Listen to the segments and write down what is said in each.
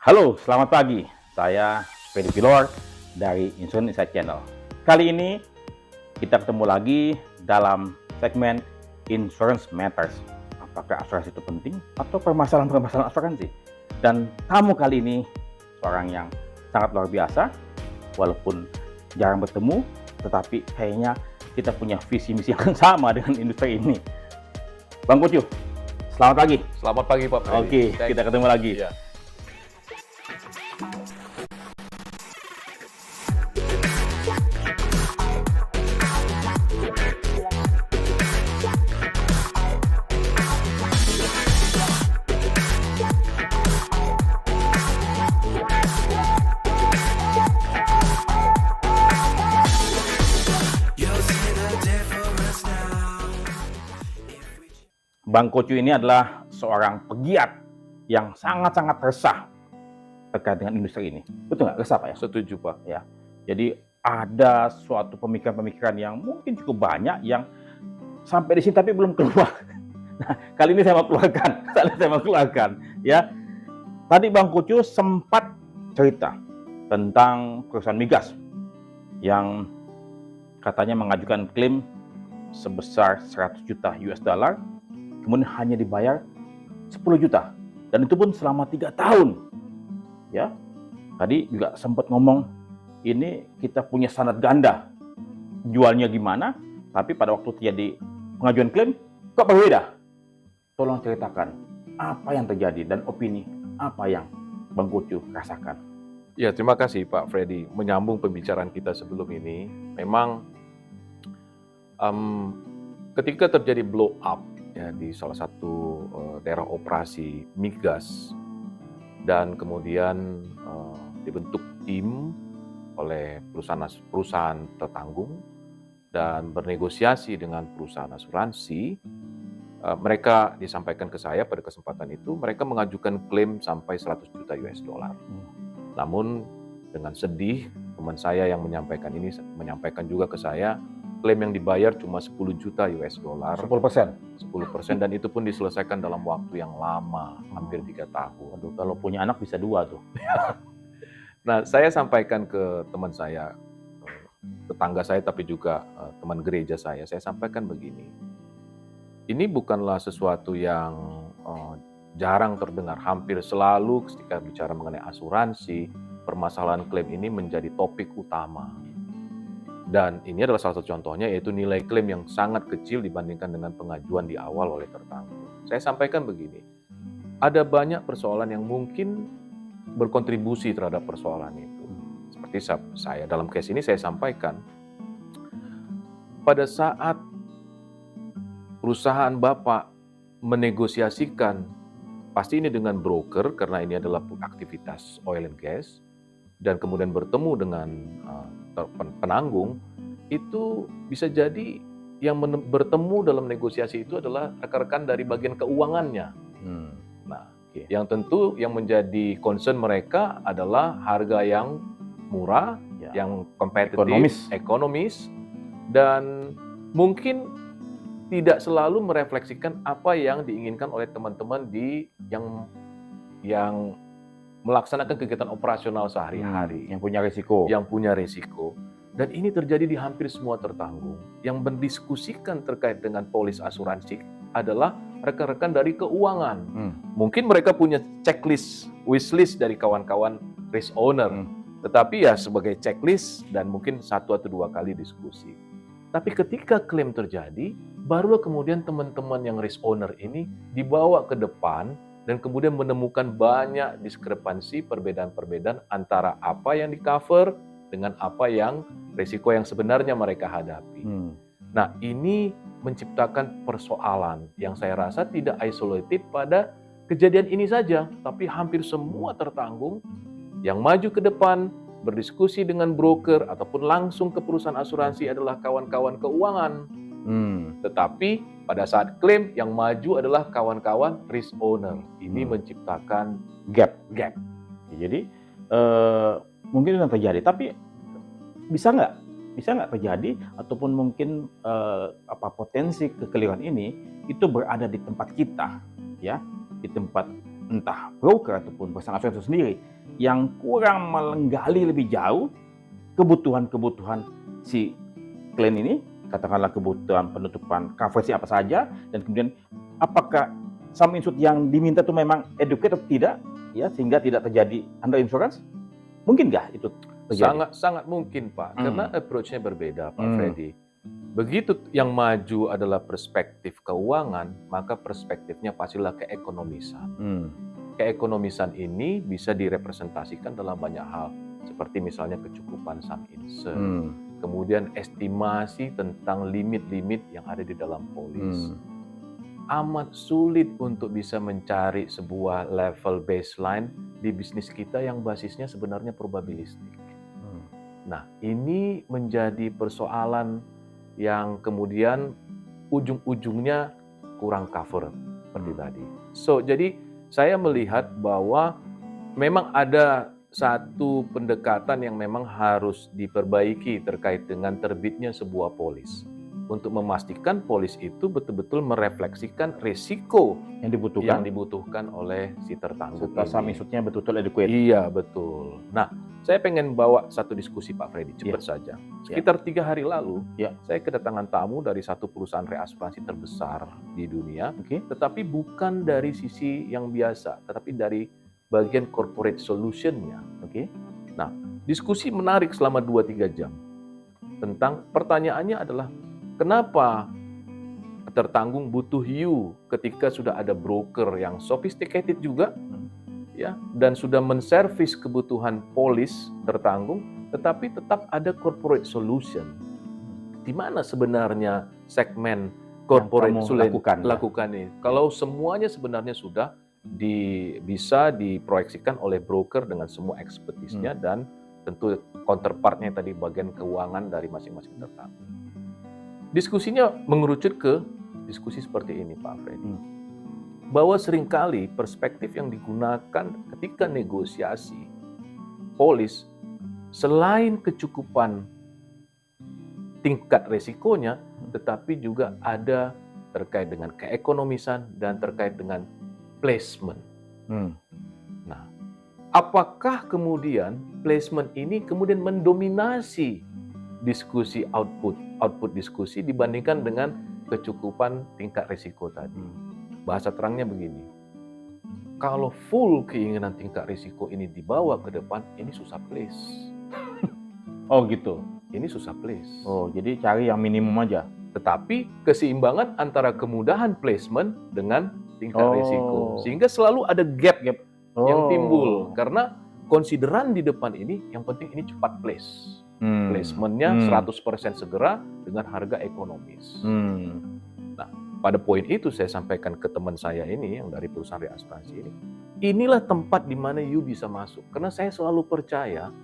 Halo, selamat pagi. Saya Freddy Pilor dari Insurance Insight Channel. Kali ini kita ketemu lagi dalam segmen Insurance Matters. Apakah asuransi itu penting atau permasalahan-permasalahan asuransi? Dan tamu kali ini seorang yang sangat luar biasa, walaupun jarang bertemu, tetapi kayaknya kita punya visi misi yang sama dengan industri ini. Bang Kucu, selamat pagi. Selamat pagi Pak Freddy. Oke, kita ketemu lagi. Ya. Bang Kucu ini adalah seorang pegiat yang sangat-sangat resah terkait dengan industri ini. Betul nggak? Resah Pak ya? Setuju Pak. Ya. Jadi ada suatu pemikiran-pemikiran yang mungkin cukup banyak yang sampai di sini tapi belum keluar. Nah, kali ini saya mau keluarkan. Ya. Tadi Bang Kucu sempat cerita tentang perusahaan migas yang katanya mengajukan klaim sebesar 100 juta US dollar, kemudian hanya dibayar 10 juta. Dan itu pun selama 3 tahun. Ya. Tadi juga sempat ngomong, ini kita punya standar ganda. Jualnya gimana, tapi pada waktu terjadi pengajuan klaim, kok berbeda? Tolong ceritakan apa yang terjadi dan opini apa yang Bang Kucu rasakan. Ya, terima kasih Pak Freddy. Menyambung pembicaraan kita sebelum ini, memang ketika terjadi blow up ya, di salah satu daerah operasi migas, dan kemudian dibentuk tim oleh perusahaan tertanggung dan bernegosiasi dengan perusahaan asuransi. Mereka disampaikan ke saya pada kesempatan itu, mereka mengajukan klaim sampai 100 juta US dollar. Namun dengan sedih, teman saya yang menyampaikan ini menyampaikan juga ke saya, klaim yang dibayar cuma 10 juta US dollar. 10%. 10%, dan itu pun diselesaikan dalam waktu yang lama, hampir 3 tahun. Waduh, kalau punya anak bisa 2 tuh. Nah, saya sampaikan ke teman saya, tetangga saya, tapi juga teman gereja saya sampaikan begini. Ini bukanlah sesuatu yang jarang terdengar. Hampir selalu ketika bicara mengenai asuransi, permasalahan klaim ini menjadi topik utama. Dan ini adalah salah satu contohnya, yaitu nilai klaim yang sangat kecil dibandingkan dengan pengajuan di awal oleh tertanggung. Saya sampaikan begini, ada banyak persoalan yang mungkin berkontribusi terhadap persoalan itu. Seperti saya, dalam case ini saya sampaikan, pada saat perusahaan Bapak menegosiasikan, pasti ini dengan broker karena ini adalah aktivitas oil and gas, dan kemudian bertemu dengan penanggung, itu bisa jadi yang bertemu dalam negosiasi itu adalah rekan-rekan dari bagian keuangannya. Nah, yang tentu yang menjadi concern mereka adalah harga yang murah, yang kompetitif, ekonomis, dan mungkin tidak selalu merefleksikan apa yang diinginkan oleh teman-teman yang melaksanakan kegiatan operasional sehari-hari, yang punya risiko. Dan ini terjadi di hampir semua tertanggung. Yang mendiskusikan terkait dengan polis asuransi adalah rekan-rekan dari keuangan. Mungkin mereka punya checklist, wishlist dari kawan-kawan risk owner, tetapi ya sebagai checklist dan mungkin 1 atau 2 kali diskusi. Tapi ketika klaim terjadi, barulah kemudian teman-teman yang risk owner ini dibawa ke depan dan kemudian menemukan banyak diskrepansi, perbedaan-perbedaan antara apa yang di-cover dengan apa yang risiko yang sebenarnya mereka hadapi. Nah, ini menciptakan persoalan yang saya rasa tidak isolated pada kejadian ini saja, tapi hampir semua tertanggung yang maju ke depan berdiskusi dengan broker ataupun langsung ke perusahaan asuransi adalah kawan-kawan keuangan. Tetapi pada saat klaim yang maju adalah kawan-kawan risk owner. Ini menciptakan gap. Jadi mungkin itu yang terjadi. Tapi bisa nggak terjadi ataupun mungkin potensi kekeliruan ini itu berada di tempat kita, ya, di tempat entah broker ataupun perusahaan asuransi itu sendiri yang kurang menggali lebih jauh kebutuhan-kebutuhan si klien ini, katakanlah kebutuhan penutupan coverage apa saja, dan kemudian apakah sum insured yang diminta itu memang educate atau tidak, ya, sehingga tidak terjadi under insurance? Mungkin nggak itu terjadi? Sangat mungkin, Pak, karena approach-nya berbeda, Pak Freddy. Begitu yang maju adalah perspektif keuangan, maka perspektifnya pastilah keekonomisan. Keekonomisan ini bisa direpresentasikan dalam banyak hal, seperti misalnya kecukupan sum insured, kemudian estimasi tentang limit-limit yang ada di dalam polis. Amat sulit untuk bisa mencari sebuah level baseline di bisnis kita yang basisnya sebenarnya probabilistik. Nah, ini menjadi persoalan yang kemudian ujung-ujungnya kurang cover seperti tadi. So, jadi saya melihat bahwa memang ada satu pendekatan yang memang harus diperbaiki terkait dengan terbitnya sebuah polis. Untuk memastikan polis itu betul-betul merefleksikan risiko yang dibutuhkan oleh si tertanggung serta sum ini. insured-nya betul-betul adequate. Iya, betul. Nah, saya pengen bawa satu diskusi, Pak Freddy, cepat saja. Sekitar 3 hari lalu, saya kedatangan tamu dari satu perusahaan reasuransi terbesar di dunia, tetapi bukan dari sisi yang biasa, tetapi dari bagian corporate solution-nya. Nah, diskusi menarik selama 2-3 jam. Tentang pertanyaannya adalah, kenapa tertanggung butuh you ketika sudah ada broker yang sophisticated juga, ya, dan sudah menservis kebutuhan polis tertanggung, tetapi tetap ada corporate solution. Di mana sebenarnya segmen corporate solution lakukan ini? Kalau semuanya sebenarnya sudah bisa diproyeksikan oleh broker dengan semua expertise-nya dan tentu counterpart-nya tadi bagian keuangan dari masing-masing tertanggung. Diskusinya mengerucut ke diskusi seperti ini, Pak Freddy. Bahwa seringkali perspektif yang digunakan ketika negosiasi polis, selain kecukupan tingkat resikonya, tetapi juga ada terkait dengan keekonomisan dan terkait dengan placement. Nah, apakah kemudian placement ini kemudian mendominasi diskusi output diskusi dibandingkan dengan kecukupan tingkat risiko tadi? Bahasa terangnya begini, kalau full keinginan tingkat risiko ini dibawa ke depan, ini susah place. Oh gitu? Ini susah place. Oh, jadi cari yang minimum aja? Tetapi keseimbangan antara kemudahan placement dengan tingkat risiko. Sehingga selalu ada gap yang timbul. Karena konsideran di depan ini, yang penting ini cepat place. Placementnya 100% segera dengan harga ekonomis. Nah, pada poin itu saya sampaikan ke teman saya ini yang dari perusahaan reasuransi ini, inilah tempat di mana you bisa masuk. Karena saya selalu percaya,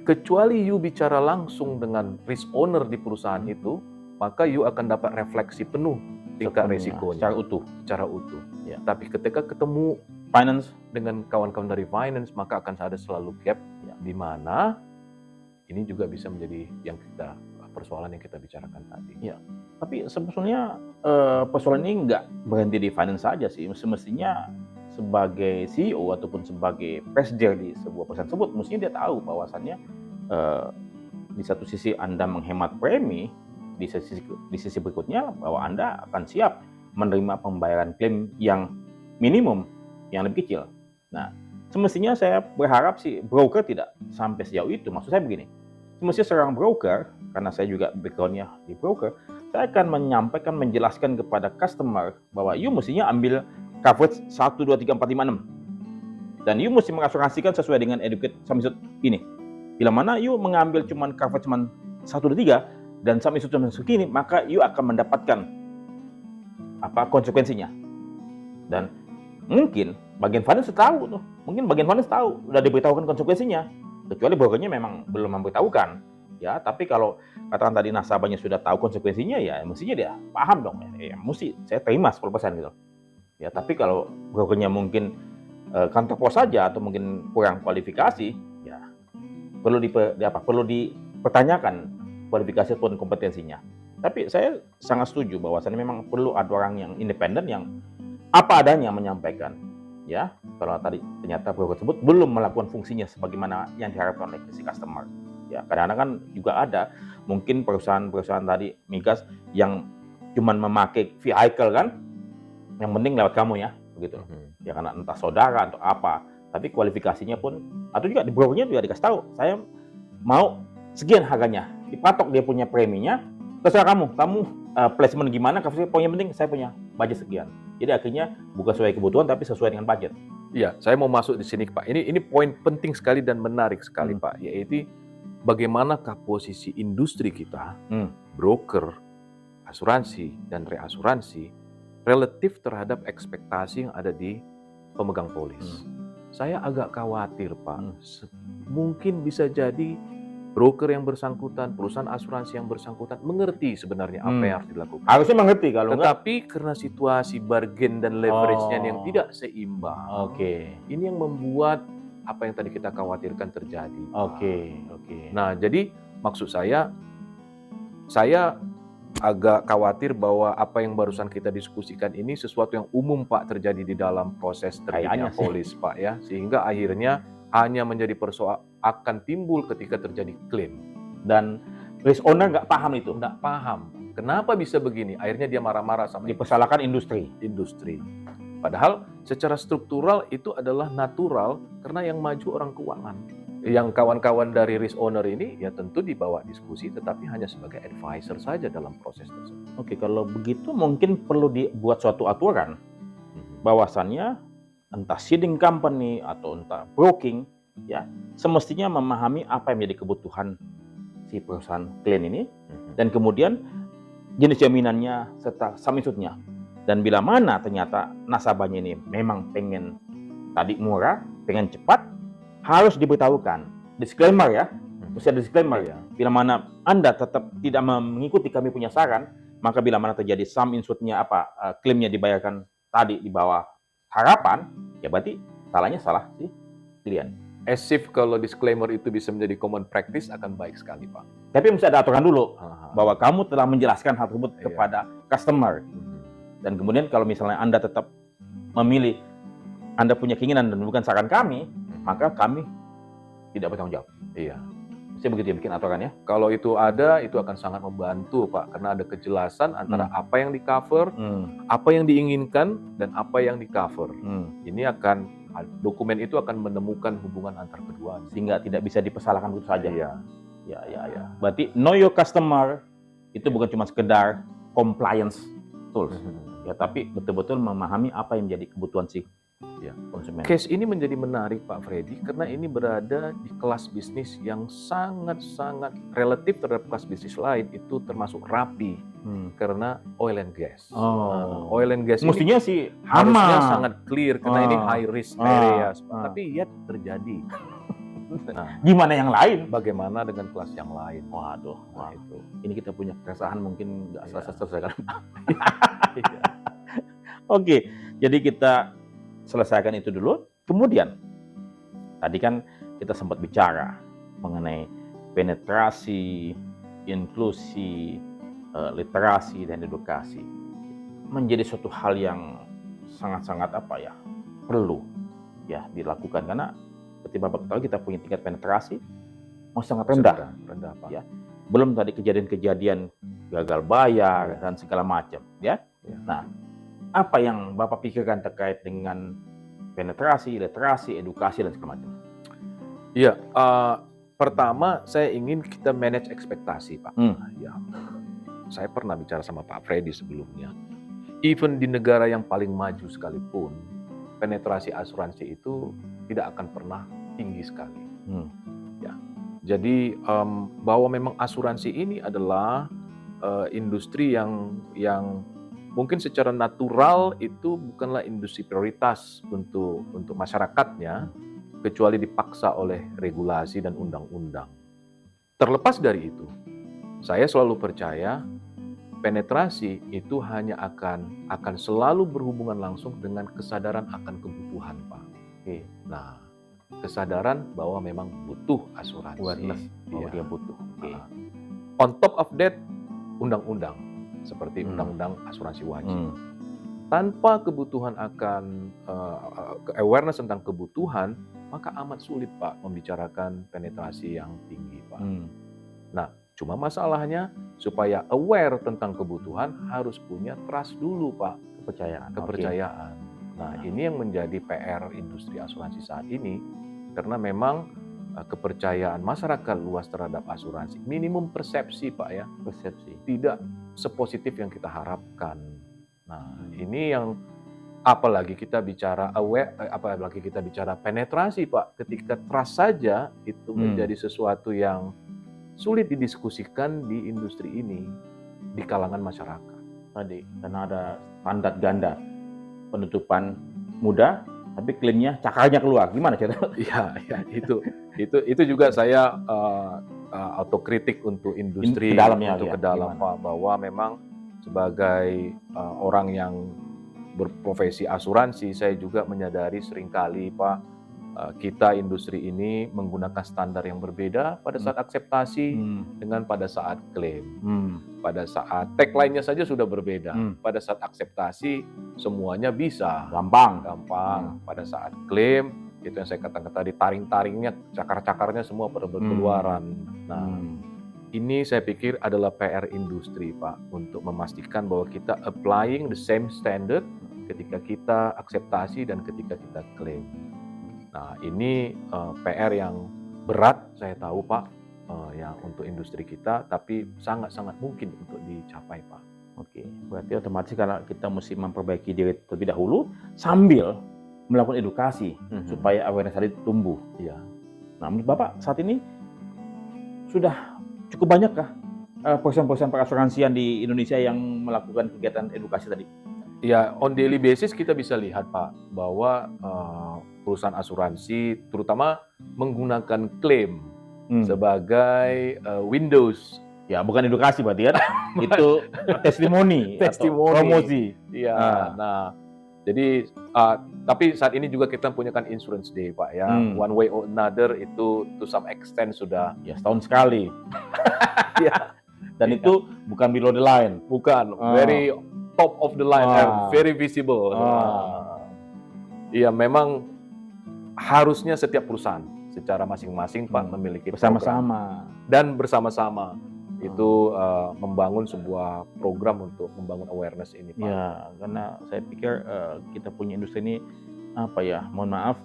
kecuali you bicara langsung dengan risk owner di perusahaan itu, maka you akan dapat refleksi penuh tingkat risikonya secara utuh. Ya. Tapi ketika ketemu finance dengan kawan-kawan dari finance, maka akan ada selalu gap di mana ini juga bisa menjadi persoalan yang kita bicarakan tadi. Ya, tapi sebetulnya persoalan ini nggak berhenti di finance saja sih. Semestinya sebagai CEO ataupun sebagai presidir di sebuah perusahaan tersebut, mestinya dia tahu bahwasannya di satu sisi Anda menghemat premi, di sisi berikutnya bahwa Anda akan siap menerima pembayaran klaim yang minimum, yang lebih kecil. Nah, semestinya saya berharap sih broker tidak sampai sejauh itu. Maksud saya begini, semestinya seorang broker, karena saya juga background-nya di broker, saya akan menyampaikan, menjelaskan kepada customer bahwa you mestinya ambil coverage 1, 2, 3, 4, 5, 6. Dan you mesti mengasuransikan sesuai dengan educate sum insured ini. Bila mana you mengambil coverage cuma 1, 2, 3, dan sum insured cuma segini, maka you akan mendapatkan konsekuensinya. Dan mungkin bagian finance tahu tuh, udah diberitahukan konsekuensinya, kecuali brokernya memang belum memberitahukan, ya. Tapi kalau katakan tadi nasabahnya sudah tahu konsekuensinya, ya mestinya dia paham dong, ya mesti saya terima 10% gitu, ya. Tapi kalau brokernya mungkin kantor pos saja atau mungkin kurang kualifikasi, ya perlu dipertanyakan kualifikasi ataupun kompetensinya. Tapi saya sangat setuju bahwasannya memang perlu ada orang yang independen yang apa adanya menyampaikan. ya, kalau tadi ternyata broker tersebut belum melakukan fungsinya sebagaimana yang diharapkan oleh si customer. Ya, kadang-kadang kan juga ada mungkin perusahaan-perusahaan tadi migas yang cuman memakai vehicle kan, yang penting lewat kamu ya, begitu. Ya karena entah saudara atau apa, tapi kualifikasinya pun atau juga di brokernya juga dikasih tahu, saya mau sekian harganya, dipatok dia punya preminya, terserah kamu placement gimana, pokoknya penting saya punya budget sekian. Jadi akhirnya bukan sesuai kebutuhan tapi sesuai dengan budget. Iya, saya mau masuk di sini Pak. Ini poin penting sekali dan menarik sekali Pak, yaitu bagaimanakah posisi industri kita, broker, asuransi dan reasuransi relatif terhadap ekspektasi yang ada di pemegang polis. Saya agak khawatir Pak, mungkin bisa jadi broker yang bersangkutan, perusahaan asuransi yang bersangkutan mengerti sebenarnya apa yang harus dilakukan. Harusnya mengerti kalau Tetapi karena situasi bargain dan leverage-nya yang tidak seimbang, ini yang membuat apa yang tadi kita khawatirkan terjadi. Nah, jadi maksud saya agak khawatir bahwa apa yang barusan kita diskusikan ini sesuatu yang umum Pak terjadi di dalam proses terbitnya polis Pak ya, sehingga akhirnya hanya menjadi persoalan akan timbul ketika terjadi klaim dan risk owner nggak paham itu. Nggak paham. Kenapa bisa begini? Akhirnya dia marah-marah sama dipersalahkan industri. Padahal secara struktural itu adalah natural karena yang maju orang keuangan. Yang kawan-kawan dari risk owner ini ya tentu dibawa diskusi tetapi hanya sebagai advisor saja dalam proses tersebut. Oke, kalau begitu mungkin perlu dibuat suatu aturan bahwasannya entah seeding company atau entah broking ya semestinya memahami apa yang menjadi kebutuhan si perusahaan klien ini dan kemudian jenis jaminannya serta sum insurednya. Dan bila mana ternyata nasabahnya ini memang pengen tadi murah, pengen cepat, harus diberitahukan. Disclaimer ya, mesti ada disclaimer ya. Bila mana Anda tetap tidak mengikuti kami punya saran, maka bila mana terjadi sum insurednya klaimnya dibayarkan tadi di bawah harapan, ya berarti salahnya salah si klien. As if kalau disclaimer itu bisa menjadi common practice akan baik sekali Pak. Tapi mesti ada aturan dulu bahwa kamu telah menjelaskan hal tersebut kepada customer. Dan kemudian kalau misalnya Anda tetap memilih, Anda punya keinginan dan bukan saran kami, maka kami tidak bertanggung jawab. Iya. Mesti begitu ya bikin aturannya. Kalau itu ada, itu akan sangat membantu Pak, karena ada kejelasan antara apa yang di-cover, apa yang diinginkan, dan apa yang di-cover. Ini dokumen itu akan menemukan hubungan antar kedua. Sehingga tidak bisa dipersalahkan begitu saja. Iya. Ya. Berarti know your customer itu bukan cuma sekedar compliance tools. Ya, tapi betul-betul memahami apa yang menjadi kebutuhan si konsumen. Case ini menjadi menarik Pak Freddy karena ini berada di kelas bisnis yang sangat-sangat relatif terhadap kelas bisnis lain, itu termasuk rapi karena oil and gas. Oil and gas mestinya ini sih harusnya sangat clear karena ini high risk areas, tapi ya terjadi. Nah, gimana yang lain? Bagaimana dengan kelas yang lain? Waduh, itu. Ini kita punya keresahan mungkin nggak selesai kan? Oke, jadi kita selesaikan itu dulu. Kemudian, tadi kan kita sempat bicara mengenai penetrasi, inklusi, literasi, dan edukasi. Menjadi suatu hal yang sangat-sangat perlu ya dilakukan karena seperti Bapak tahu kita punya tingkat penetrasi masih sangat rendah Pak. Ya. Belum tadi kejadian-kejadian gagal bayar dan segala macam ya. Nah, apa yang Bapak pikirkan terkait dengan penetrasi, literasi, edukasi dan segala macam? Iya, pertama saya ingin kita manage ekspektasi Pak. Ya, saya pernah bicara sama Pak Freddy sebelumnya. Even di negara yang paling maju sekalipun, penetrasi asuransi itu tidak akan pernah tinggi sekali. Ya, jadi bahwa memang asuransi ini adalah industri yang mungkin secara natural itu bukanlah industri prioritas untuk masyarakatnya, kecuali dipaksa oleh regulasi dan undang-undang. Terlepas dari itu, saya selalu percaya penetrasi itu hanya akan selalu berhubungan langsung dengan kesadaran akan kebutuhan, Pak. Nah, kesadaran bahwa memang butuh asuransi. Bahwa dia butuh. On top of that, undang-undang seperti undang-undang asuransi wajib. tanpa kebutuhan akan awareness tentang kebutuhan, maka amat sulit Pak membicarakan penetrasi yang tinggi Pak. Nah, cuma masalahnya supaya aware tentang kebutuhan harus punya trust dulu Pak, kepercayaan. Nah, ini yang menjadi PR industri asuransi saat ini, karena memang kepercayaan masyarakat luas terhadap asuransi, minimum persepsi Pak ya, tidak sepositif yang kita harapkan. Nah, ini yang apalagi kita bicara apalagi kita bicara penetrasi Pak, ketika trust saja itu menjadi sesuatu yang sulit didiskusikan di industri ini, di kalangan masyarakat. Tadi, karena ada standar ganda, penutupan mudah, tapi klaimnya cakarnya keluar. Gimana cerita? Iya, itu juga saya autokritik untuk industri, Ke dalamnya, untuk ya, ke dalam gimana? Pak, bahwa memang sebagai orang yang berprofesi asuransi, saya juga menyadari seringkali Pak, kita industri ini menggunakan standar yang berbeda pada saat akseptasi dengan pada saat klaim. Pada saat tagline-nya saja sudah berbeda. Pada saat akseptasi semuanya bisa. Gampang. Pada saat klaim, itu yang saya katakan tadi, taring-taringnya, cakar-cakarnya semua pada berkeluaran. Nah, ini saya pikir adalah PR industri Pak, untuk memastikan bahwa kita applying the same standard ketika kita akseptasi dan ketika kita klaim. Nah, ini PR yang berat, saya tahu Pak, yang untuk industri kita, tapi sangat-sangat mungkin untuk dicapai Pak. Oke, berarti otomatis kalau kita mesti memperbaiki diri terlebih dahulu sambil melakukan edukasi supaya awareness tadi tumbuh. Iya. Nah, menurut Bapak saat ini sudah cukup banyakkah perusahaan-perusahaan perasuransian di Indonesia yang melakukan kegiatan edukasi tadi? Ya, on daily basis kita bisa lihat Pak, bahwa perusahaan asuransi terutama menggunakan klaim sebagai Windows. Ya, bukan edukasi berarti ya. Itu testimoni, promosi. Iya. Nah, jadi tapi saat ini juga kita punya kan insurance day Pak ya. One way or another itu to some extent sudah ya setahun sekali. Ya. Dan itu bukan below the line, bukan very top of the line, very visible. Iya, memang harusnya setiap perusahaan secara masing-masing Pak memiliki bersama-sama dan bersama-sama itu membangun sebuah program untuk membangun awareness ini Pak. Ya, karena saya pikir kita punya industri ini apa ya, mohon maaf,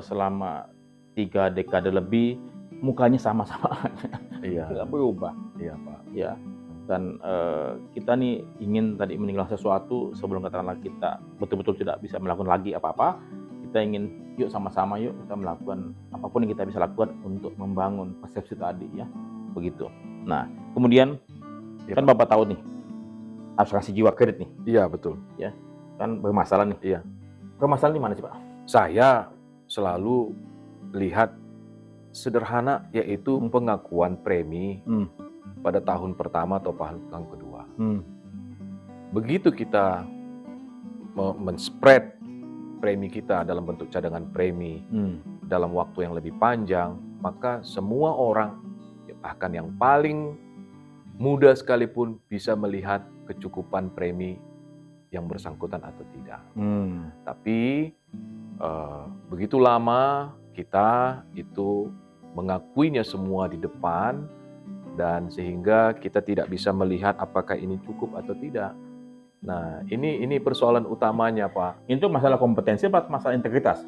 selama 3 dekade lebih mukanya sama-sama aja. Iya. Nggak berubah. Iya Pak. Ya. Dan kita nih ingin tadi meninggalkan sesuatu sebelum katakanlah kita betul-betul tidak bisa melakukan lagi apa-apa. Kita ingin yuk sama-sama yuk kita melakukan apapun yang kita bisa lakukan untuk membangun persepsi tadi ya. Begitu. Nah, kemudian kan Bapak tahu nih asuransi jiwa kredit nih. Iya, betul. Ya. Kan bermasalah nih. Iya. Bermasalah di mana sih, Pak? Saya selalu lihat sederhana, yaitu pengakuan premi pada tahun pertama atau tahun kedua. Begitu kita men-spread premi kita dalam bentuk cadangan premi dalam waktu yang lebih panjang, maka semua orang, bahkan yang paling muda sekalipun, bisa melihat kecukupan premi yang bersangkutan atau tidak. Tapi begitu lama kita itu mengakuinya semua di depan, dan sehingga kita tidak bisa melihat apakah ini cukup atau tidak. Nah, ini persoalan utamanya, Pak. Itu masalah kompetensi atau masalah integritas?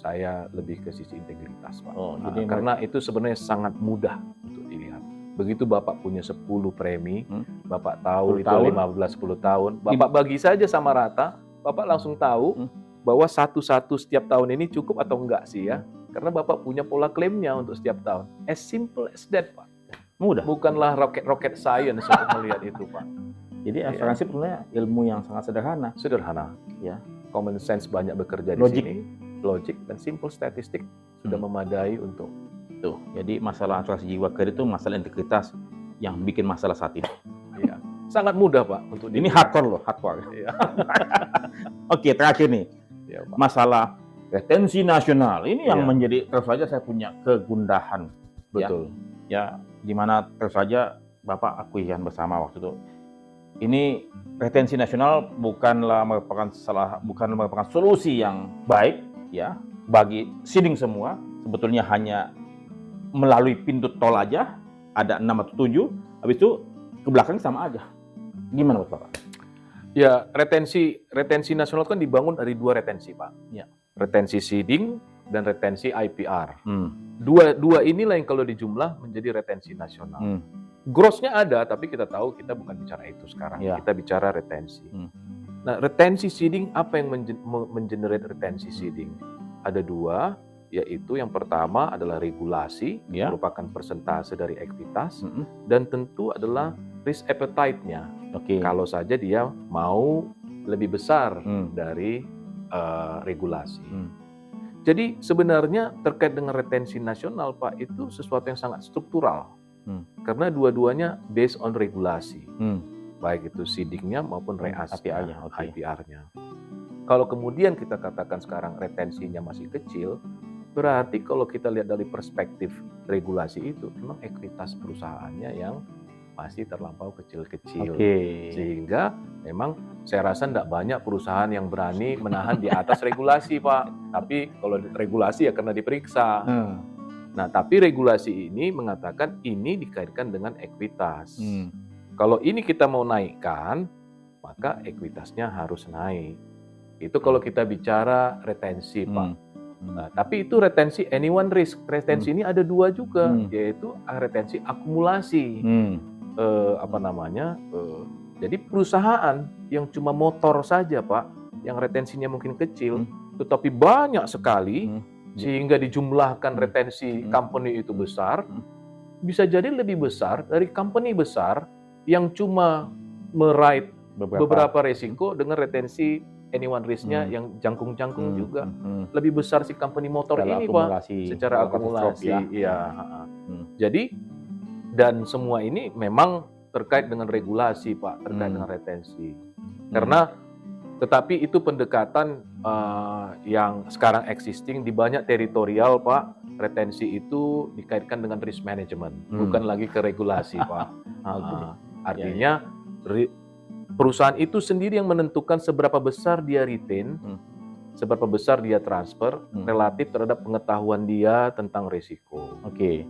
Saya lebih ke sisi integritas, Pak. Jadi karena itu sebenarnya sangat mudah untuk dilihat. Begitu Bapak punya 10 premi, Bapak tahu itu 15-10 tahun, Bapak bagi saja sama rata, Bapak langsung tahu bahwa satu-satu setiap tahun ini cukup atau enggak sih ya. Karena Bapak punya pola klaimnya untuk setiap tahun. As simple as that, Pak. Mudah. Bukanlah rocket science untuk melihat itu, Pak. Jadi asuransi sebenarnya ilmu yang sangat sederhana. Sederhana. Ya. Common sense banyak bekerja di sini. Logik dan simple statistik sudah memadai untuk itu. Jadi masalah asuransi jiwa kredit itu masalah integritas yang bikin masalah saat ini. Iya. Sangat mudah, Pak, untuk ini hardcore loh, hardcore. Iya. Oke, terakhir nih. Iya, Pak. Masalah retensi nasional. Ini yang menjadi terus saja saya punya kegundahan. Betul. Ya, di mana terus saja Bapak akui kan bersama waktu itu ini retensi nasional bukanlah merupakan solusi yang baik ya bagi siding semua. Sebetulnya hanya melalui pintu tol aja, ada 6 atau 7, habis itu ke belakang sama aja. Gimana menurut Bapak? Ya, retensi nasional kan dibangun dari 2 retensi, Pak. Ya. Retensi seeding dan retensi IPR. Hmm. Dua inilah yang kalau dijumlah menjadi retensi nasional. Gross-nya ada, tapi kita tahu kita bukan bicara itu sekarang. Ya. Kita bicara retensi. Nah, retensi seeding, apa yang mengenerate retensi seeding? Ada 2, yaitu yang pertama adalah regulasi, Ya. merupakan persentase dari ekuitas, dan tentu adalah risk appetite-nya. Oke. Kalau saja dia mau lebih besar dari regulasi. Jadi sebenarnya terkait dengan retensi nasional, Pak, itu sesuatu yang sangat struktural. Karena dua-duanya based on regulasi. Baik itu seeding-nya maupun IPR-nya. Okay. IPR-nya. Kalau kemudian kita katakan sekarang retensinya masih kecil, berarti kalau kita lihat dari perspektif regulasi itu, memang ekuitas perusahaannya yang masih terlampau kecil-kecil. Okay. Sehingga memang saya rasa tidak banyak perusahaan yang berani menahan di atas regulasi, Pak. Tapi kalau regulasi ya karena diperiksa. Nah, tapi regulasi ini mengatakan ini dikaitkan dengan ekuitas. Kalau ini kita mau naikkan, maka ekuitasnya harus naik. Itu kalau kita bicara retensi, Pak. Nah, tapi itu retensi anyone risk. Retensi ini ada 2 juga, yaitu retensi akumulasi. Jadi perusahaan yang cuma motor saja, Pak, yang retensinya mungkin kecil, tetapi banyak sekali, sehingga dijumlahkan retensi company itu besar, bisa jadi lebih besar dari company besar yang cuma meride beberapa resiko dengan retensi anyone risk-nya yang jangkung-jangkung juga. Lebih besar si company motor secara ini, akumulasi, Pak, secara akumulasi. ya. Iya. Jadi, dan semua ini memang terkait dengan regulasi, Pak, terkait dengan retensi. Karena, tetapi itu pendekatan yang sekarang existing di banyak teritorial, Pak. Retensi itu dikaitkan dengan risk management, bukan lagi ke regulasi, Pak. Artinya, perusahaan itu sendiri yang menentukan seberapa besar dia retain, seberapa besar dia transfer, relatif terhadap pengetahuan dia tentang risiko. Oke.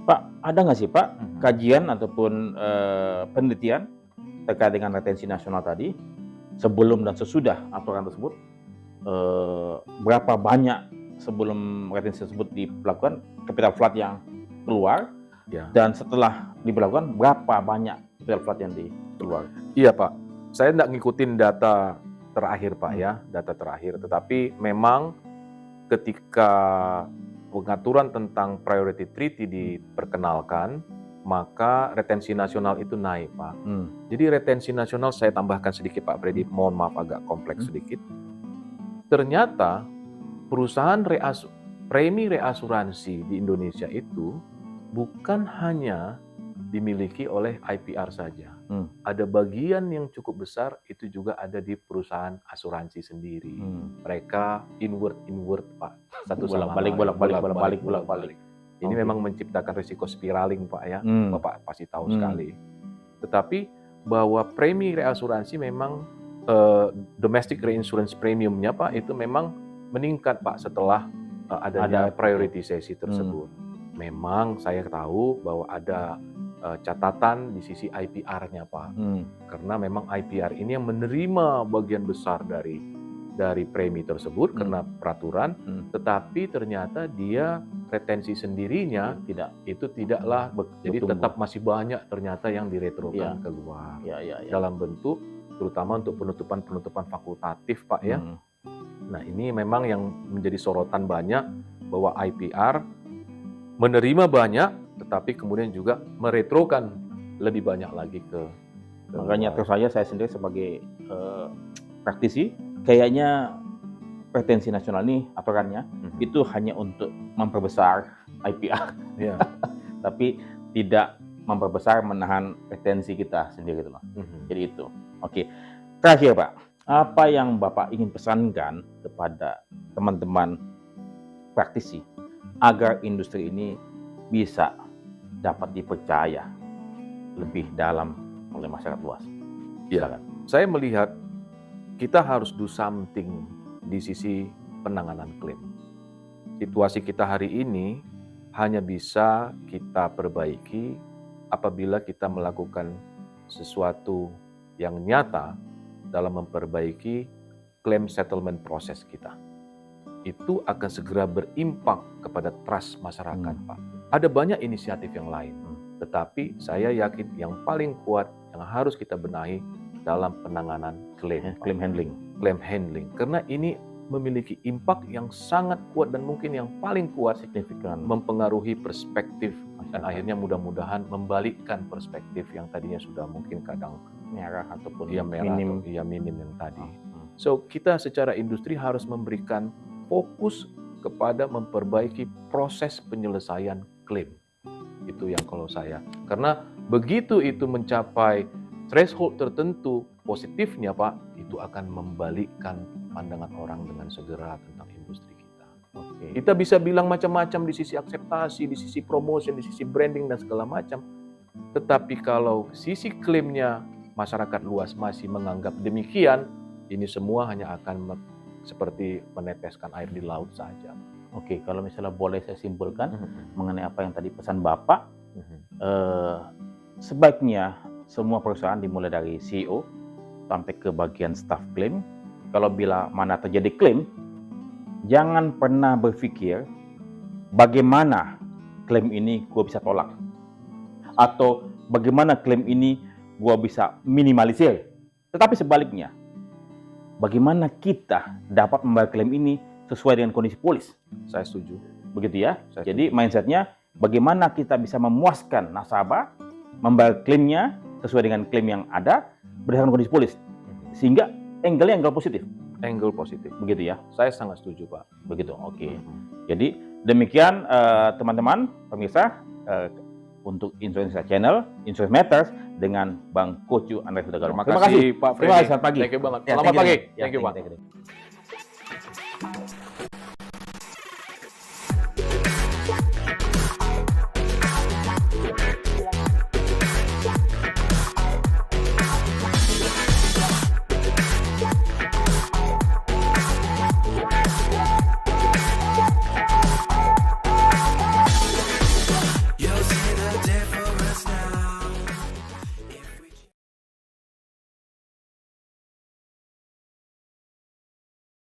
Pak, ada nggak sih Pak kajian ataupun penelitian terkait dengan retensi nasional tadi sebelum dan sesudah aturan tersebut? Berapa banyak sebelum retensi tersebut dilakukan capital flood yang keluar, dan setelah diberlakukan berapa banyak capital flood yang keluar? Iya, Pak. Saya tidak ngikutin data terakhir, Pak, ya, data terakhir. Tetapi memang ketika pengaturan tentang priority treaty diperkenalkan, maka retensi nasional itu naik, Pak. Jadi retensi nasional, saya tambahkan sedikit, Pak Freddy, mohon maaf agak kompleks sedikit. Ternyata perusahaan premi reasuransi di Indonesia itu bukan hanya dimiliki oleh IPR saja. Ada bagian yang cukup besar itu juga ada di perusahaan asuransi sendiri. Mereka inward, Pak. Satu sama lain. Bolak-balik. Ini memang menciptakan risiko spiraling, Pak, ya. Bapak pasti tahu sekali. Tetapi bahwa premi reasuransi memang domestic reinsurance premiumnya, Pak, itu memang meningkat, Pak, setelah adanya priorisasi tersebut. Memang saya tahu bahwa ada catatan di sisi IPR-nya, Pak. Karena memang IPR ini yang menerima bagian besar dari premi tersebut karena peraturan, tetapi ternyata dia retensi sendirinya tidaklah jadi tetap masih banyak ternyata yang diretrokan keluar. Dalam bentuk terutama untuk penutupan fakultatif, Pak, ya. Nah, ini memang yang menjadi sorotan banyak bahwa IPR menerima banyak tetapi kemudian juga meretrokan lebih banyak lagi ke makanya terus saya sendiri sebagai praktisi kayaknya retensi nasional ini aturannya itu hanya untuk memperbesar IPR, tapi tidak memperbesar menahan retensi kita sendiri, gitu loh. Jadi itu. Oke. Terakhir, Pak, apa yang Bapak ingin pesankan kepada teman-teman praktisi agar industri ini bisa dapat dipercaya lebih dalam oleh masyarakat luas? Ya, saya melihat kita harus do something di sisi penanganan klaim. Situasi kita hari ini hanya bisa kita perbaiki apabila kita melakukan sesuatu yang nyata dalam memperbaiki claim settlement proses kita. Itu akan segera berimpak kepada trust masyarakat, Pak. Ada banyak inisiatif yang lain, tetapi saya yakin yang paling kuat yang harus kita benahi dalam penanganan klaim, Claim handling. claim handling. Karena ini memiliki impak yang sangat kuat dan mungkin yang paling kuat, Signifikan. mempengaruhi perspektif dan akhirnya mudah-mudahan membalikkan perspektif yang tadinya sudah mungkin kadang merah ataupun merah minim. atau minim yang tadi. So kita secara industri harus memberikan fokus kepada memperbaiki proses penyelesaian klaim. Itu yang kalau saya. Karena begitu itu mencapai threshold tertentu positifnya, Pak, itu akan membalikkan pandangan orang dengan segera tentang industri kita. Kita bisa bilang macam-macam di sisi akseptasi, di sisi promotion, di sisi branding dan segala macam. Tetapi kalau sisi klaimnya masyarakat luas masih menganggap demikian, ini semua hanya akan seperti meneteskan air di laut saja. Oke, kalau misalnya boleh saya simpulkan mengenai apa yang tadi pesan Bapak, sebaiknya semua perusahaan dimulai dari CEO sampai ke bagian staff klaim. Kalau bila mana terjadi klaim, jangan pernah berpikir bagaimana klaim ini gue bisa tolak atau bagaimana klaim ini gue bisa minimalisir. Tetapi sebaliknya, bagaimana kita dapat membayar klaim ini sesuai dengan kondisi polis. Saya setuju. Begitu ya. Saya Jadi mindsetnya bagaimana kita bisa memuaskan nasabah, membayar klaimnya sesuai dengan klaim yang ada berdasarkan kondisi polis. Sehingga angle-nya angle positif. Angle positif. Begitu ya. Saya sangat setuju, Pak. Begitu. Oke. Jadi demikian teman-teman pemirsa untuk Insurance Channel, Insurance Matters dengan Bang Kocu Andreas Sudagaro. Terima kasih, Pak Freddy. Terima kasih, selamat pagi. Thank you banget. Ya, Selamat thank you. pagi. Ya, Thank you, Pak. thank you.